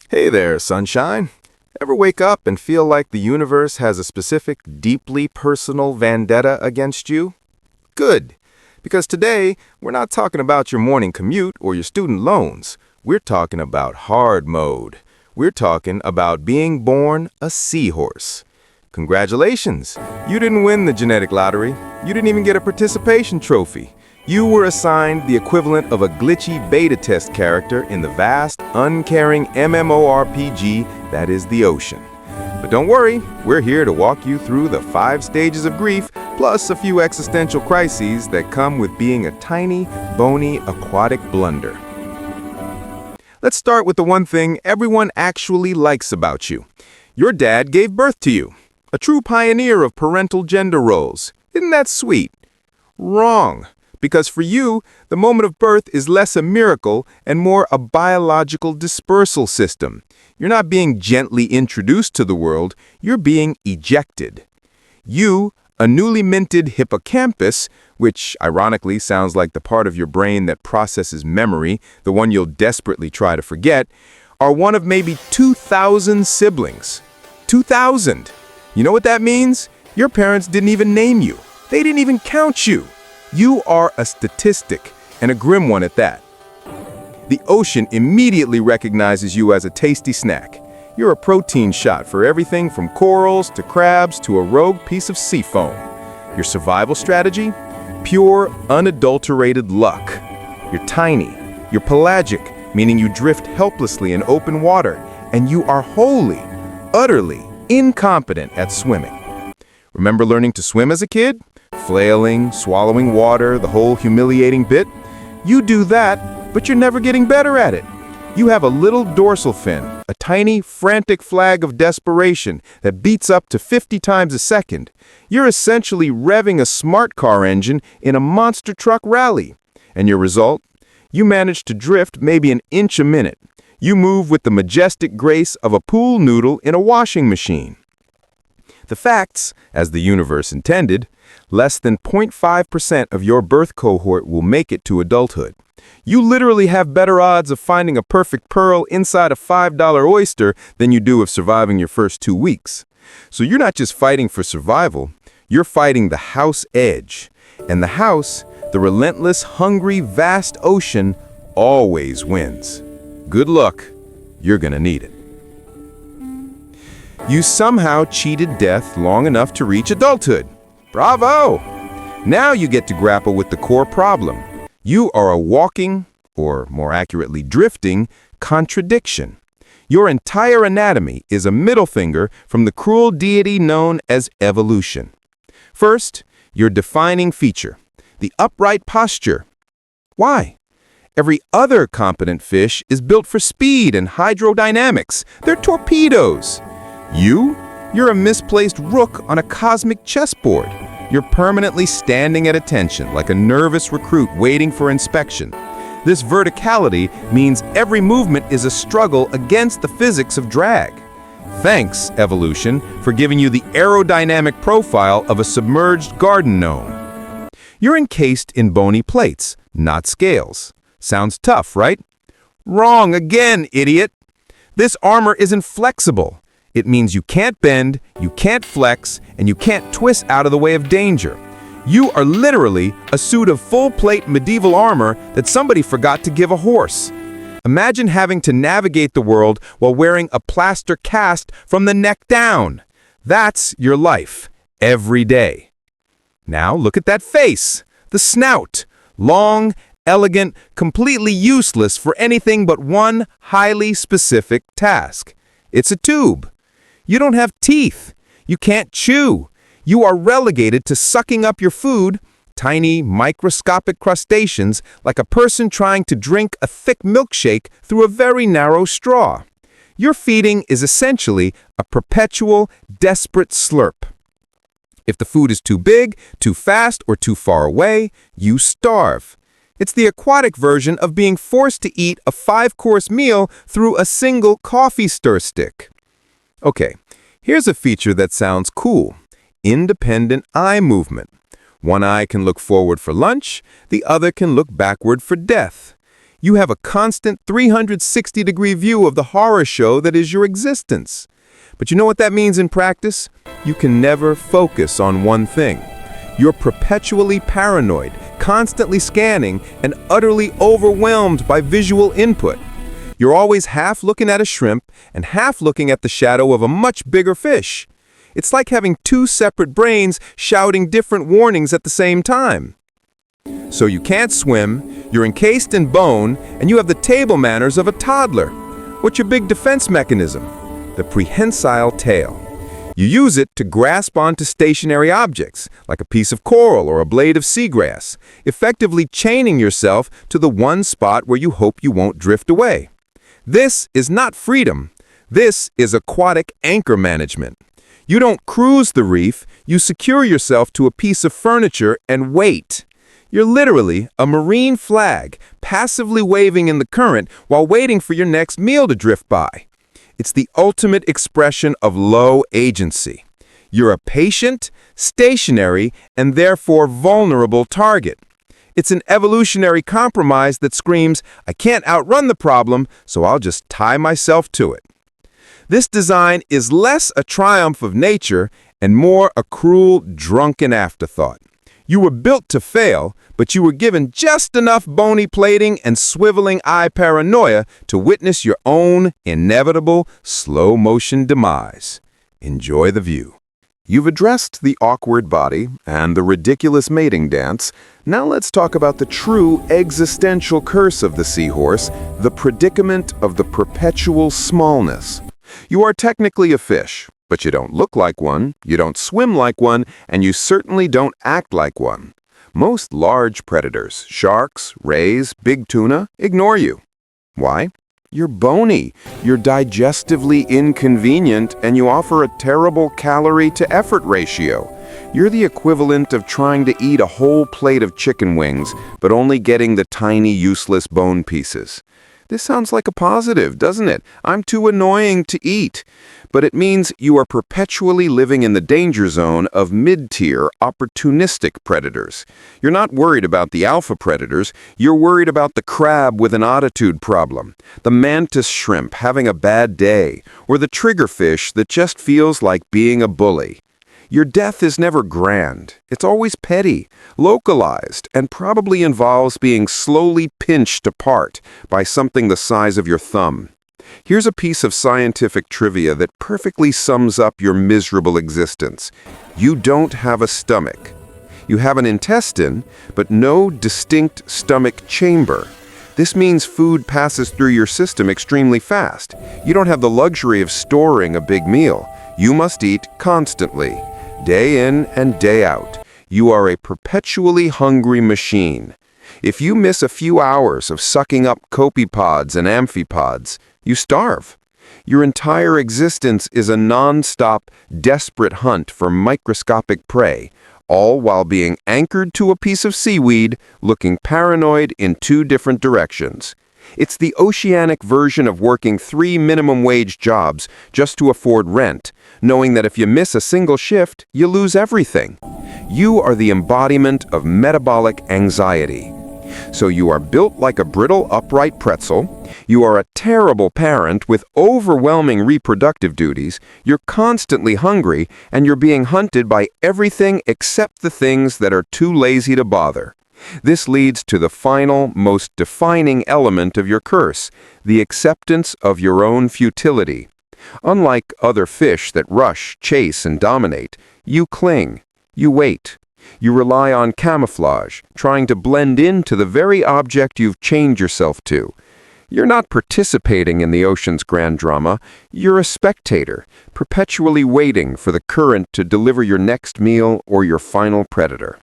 Hey there, sunshine. Ever wake up and feel like the universe has a specific, deeply personal vendetta against you? Good, because today we're not talking about your morning commute or your student loans. We're talking about hard mode. We're talking about being born a seahorse. Congratulations, you didn't win the genetic lottery. You didn't even get a participation trophy. You were assigned the equivalent of a glitchy beta test character in the vast, uncaring MMORPG that is the ocean. But don't worry, we're here to walk you through the 5 stages of grief, plus a few existential crises that come with being a tiny, bony, aquatic blunder. Let's start with the one thing everyone actually likes about you. Your dad gave birth to you, a true pioneer of parental gender roles. Isn't that sweet? Wrong. Because for you, the moment of birth is less a miracle and more a biological dispersal system. You're not being gently introduced to the world, you're being ejected. You, a newly minted hippocampus, which ironically sounds like the part of your brain that processes memory, the one you'll desperately try to forget, are one of maybe 2,000 siblings. 2,000! You know what that means? Your parents didn't even name you. They didn't even count you. You are a statistic, and a grim one at that. The ocean immediately recognizes you as a tasty snack. You're a protein shot for everything from corals to crabs to a rogue piece of sea foam. Your survival strategy? Pure, unadulterated luck. You're tiny. You're pelagic, meaning you drift helplessly in open water, and you are wholly, utterly incompetent at swimming. Remember learning to swim as a kid? Flailing, swallowing water, the whole humiliating bit. You do that, but you're never getting better at it. You have a little dorsal fin, a tiny, frantic flag of desperation that beats up to 50 times a second. You're essentially revving a smart car engine in a monster truck rally. And your result? You manage to drift maybe an inch a minute. You move with the majestic grace of a pool noodle in a washing machine. The facts, as the universe intended, less than 0.5% of your birth cohort will make it to adulthood. You literally have better odds of finding a perfect pearl inside a $5 oyster than you do of surviving your first 2 weeks. So you're not just fighting for survival, you're fighting the house edge. And the house, the relentless, hungry, vast ocean, always wins. Good luck. You're gonna need it. You somehow cheated death long enough to reach adulthood. Bravo! Now you get to grapple with the core problem. You are a walking, or more accurately drifting, contradiction. Your entire anatomy is a middle finger from the cruel deity known as evolution. First, your defining feature, the upright posture. Why? Every other competent fish is built for speed and hydrodynamics. They're torpedoes. You're a misplaced rook on a cosmic chessboard. You're permanently standing at attention like a nervous recruit waiting for inspection. This verticality means every movement is a struggle against the physics of drag. Thanks, evolution, for giving you the aerodynamic profile of a submerged garden gnome. You're encased in bony plates, not scales. Sounds tough, right? Wrong again, idiot! This armor isn't flexible. It means you can't bend, you can't flex, and you can't twist out of the way of danger. You are literally a suit of full-plate medieval armor that somebody forgot to give a horse. Imagine having to navigate the world while wearing a plaster cast from the neck down. That's your life, every day. Now look at that face, the snout, long, elegant, completely useless for anything but one highly specific task. It's a tube. You don't have teeth. You can't chew. You are relegated to sucking up your food, tiny, microscopic crustaceans, like a person trying to drink a thick milkshake through a very narrow straw. Your feeding is essentially a perpetual, desperate slurp. If the food is too big, too fast, or too far away, you starve. It's the aquatic version of being forced to eat a 5-course meal through a single coffee stir stick. Okay, here's a feature that sounds cool. Independent eye movement. One eye can look forward for lunch, the other can look backward for death. You have a constant 360-degree view of the horror show that is your existence. But you know what that means in practice? You can never focus on one thing. You're perpetually paranoid, constantly scanning, and utterly overwhelmed by visual input. You're always half looking at a shrimp and half looking at the shadow of a much bigger fish. It's like having two separate brains shouting different warnings at the same time. So you can't swim, you're encased in bone, and you have the table manners of a toddler. What's your big defense mechanism? The prehensile tail. You use it to grasp onto stationary objects, like a piece of coral or a blade of seagrass, effectively chaining yourself to the one spot where you hope you won't drift away. This is not freedom. This is aquatic anchor management. You don't cruise the reef, you secure yourself to a piece of furniture and wait. You're literally a marine flag, passively waving in the current while waiting for your next meal to drift by. It's the ultimate expression of low agency. You're a patient, stationary, and therefore vulnerable target. It's an evolutionary compromise that screams, I can't outrun the problem, so I'll just tie myself to it. This design is less a triumph of nature and more a cruel, drunken afterthought. You were built to fail, but you were given just enough bony plating and swiveling eye paranoia to witness your own inevitable slow-motion demise. Enjoy the view. You've addressed the awkward body and the ridiculous mating dance. Now let's talk about the true existential curse of the seahorse, the predicament of the perpetual smallness. You are technically a fish, but you don't look like one, you don't swim like one, and you certainly don't act like one. Most large predators, sharks, rays, big tuna, ignore you. Why? You're bony, you're digestively inconvenient, and you offer a terrible calorie-to-effort ratio. You're the equivalent of trying to eat a whole plate of chicken wings, but only getting the tiny, useless bone pieces. This sounds like a positive, doesn't it? I'm too annoying to eat. But it means you are perpetually living in the danger zone of mid-tier, opportunistic predators. You're not worried about the alpha predators, you're worried about the crab with an attitude problem, the mantis shrimp having a bad day, or the triggerfish that just feels like being a bully. Your death is never grand. It's always petty, localized, and probably involves being slowly pinched apart by something the size of your thumb. Here's a piece of scientific trivia that perfectly sums up your miserable existence. You don't have a stomach. You have an intestine, but no distinct stomach chamber. This means food passes through your system extremely fast. You don't have the luxury of storing a big meal. You must eat constantly. Day in and day out, you are a perpetually hungry machine. If you miss a few hours of sucking up copepods and amphipods, you starve. Your entire existence is a non-stop, desperate hunt for microscopic prey, all while being anchored to a piece of seaweed, looking paranoid in two different directions. It's the oceanic version of working 3 minimum-wage jobs just to afford rent, knowing that if you miss a single shift, you lose everything. You are the embodiment of metabolic anxiety. So you are built like a brittle, upright pretzel, you are a terrible parent with overwhelming reproductive duties, you're constantly hungry, and you're being hunted by everything except the things that are too lazy to bother. This leads to the final, most defining element of your curse, the acceptance of your own futility. Unlike other fish that rush, chase, and dominate, you cling, you wait. You rely on camouflage, trying to blend into the very object you've chained yourself to. You're not participating in the ocean's grand drama, you're a spectator, perpetually waiting for the current to deliver your next meal or your final predator.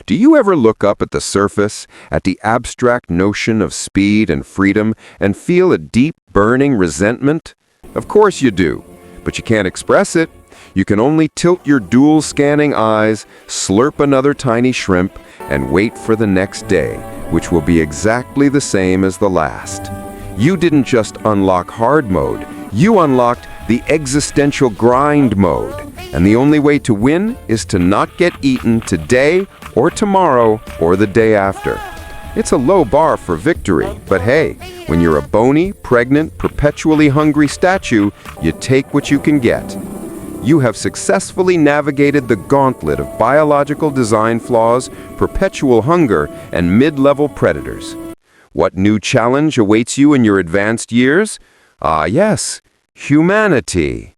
Do you ever look up at the surface, at the abstract notion of speed and freedom, and feel a deep, burning resentment? Of course you do, but you can't express it. You can only tilt your dual-scanning eyes, slurp another tiny shrimp, and wait for the next day, which will be exactly the same as the last. You didn't just unlock hard mode, you unlocked the existential grind mode. And the only way to win is to not get eaten today or tomorrow or the day after. It's a low bar for victory, but hey, when you're a bony, pregnant, perpetually hungry statue, you take what you can get. You have successfully navigated the gauntlet of biological design flaws, perpetual hunger, and mid-level predators. What new challenge awaits you in your advanced years? Ah, yes, humanity.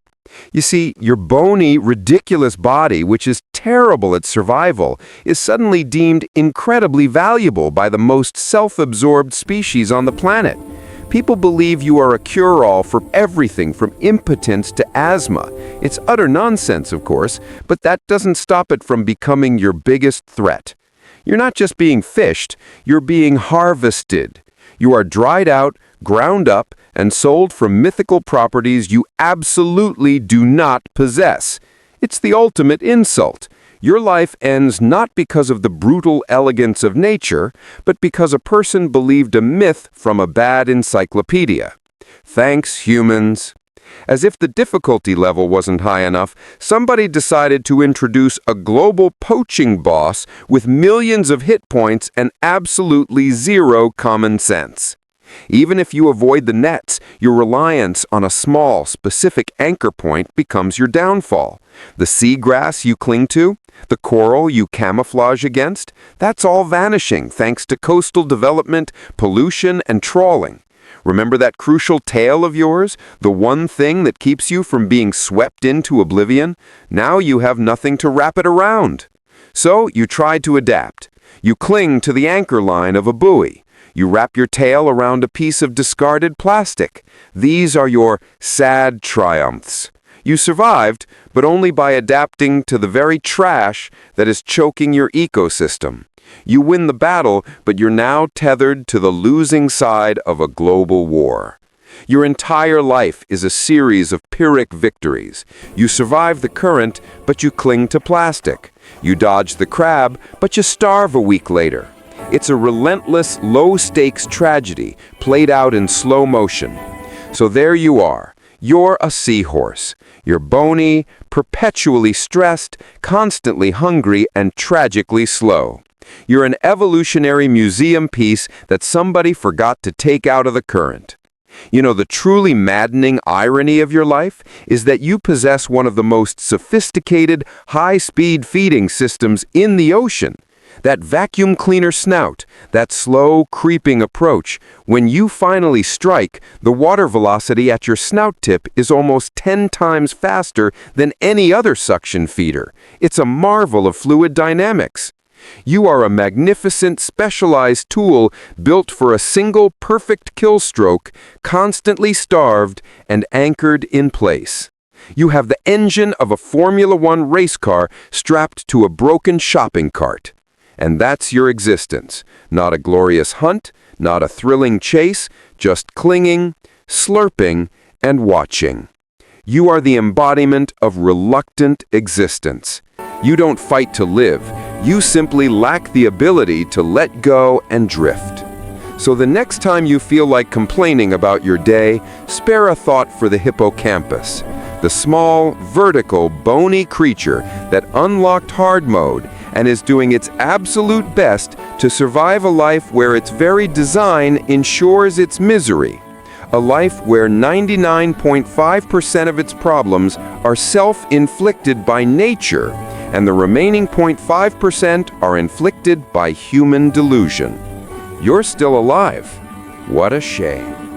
You see, your bony, ridiculous body, which is terrible at survival, is suddenly deemed incredibly valuable by the most self-absorbed species on the planet. People believe you are a cure-all for everything from impotence to asthma. It's utter nonsense, of course, but that doesn't stop it from becoming your biggest threat. You're not just being fished, you're being harvested. You are dried out, ground up, and sold for mythical properties you absolutely do not possess. It's the ultimate insult. Your life ends not because of the brutal elegance of nature, but because a person believed a myth from a bad encyclopedia. Thanks, humans. As if the difficulty level wasn't high enough, somebody decided to introduce a global poaching boss with millions of hit points and absolutely zero common sense. Even if you avoid the nets, your reliance on a small, specific anchor point becomes your downfall. The seagrass you cling to, the coral you camouflage against, that's all vanishing thanks to coastal development, pollution, and trawling. Remember that crucial tail of yours, the one thing that keeps you from being swept into oblivion? Now you have nothing to wrap it around. So you try to adapt. You cling to the anchor line of a buoy. You wrap your tail around a piece of discarded plastic. These are your sad triumphs. You survived, but only by adapting to the very trash that is choking your ecosystem. You win the battle, but you're now tethered to the losing side of a global war. Your entire life is a series of Pyrrhic victories. You survive the current, but you cling to plastic. You dodge the crab, but you starve a week later. It's a relentless, low-stakes tragedy played out in slow motion. So there you are. You're a seahorse. You're bony, perpetually stressed, constantly hungry, and tragically slow. You're an evolutionary museum piece that somebody forgot to take out of the current. You know, the truly maddening irony of your life is that you possess one of the most sophisticated, high-speed feeding systems in the ocean. That vacuum cleaner snout, that slow, creeping approach, when you finally strike, the water velocity at your snout tip is almost 10 times faster than any other suction feeder. It's a marvel of fluid dynamics. You are a magnificent, specialized tool built for a single perfect kill stroke, constantly starved and anchored in place. You have the engine of a Formula One race car strapped to a broken shopping cart. And that's your existence. Not a glorious hunt, not a thrilling chase, just clinging, slurping, and watching. You are the embodiment of reluctant existence. You don't fight to live. You simply lack the ability to let go and drift. So the next time you feel like complaining about your day, spare a thought for the hippocampus, the small, vertical, bony creature that unlocked hard mode and is doing its absolute best to survive a life where its very design ensures its misery. A life where 99.5% of its problems are self-inflicted by nature, and the remaining 0.5% are inflicted by human delusion. You're still alive. What a shame.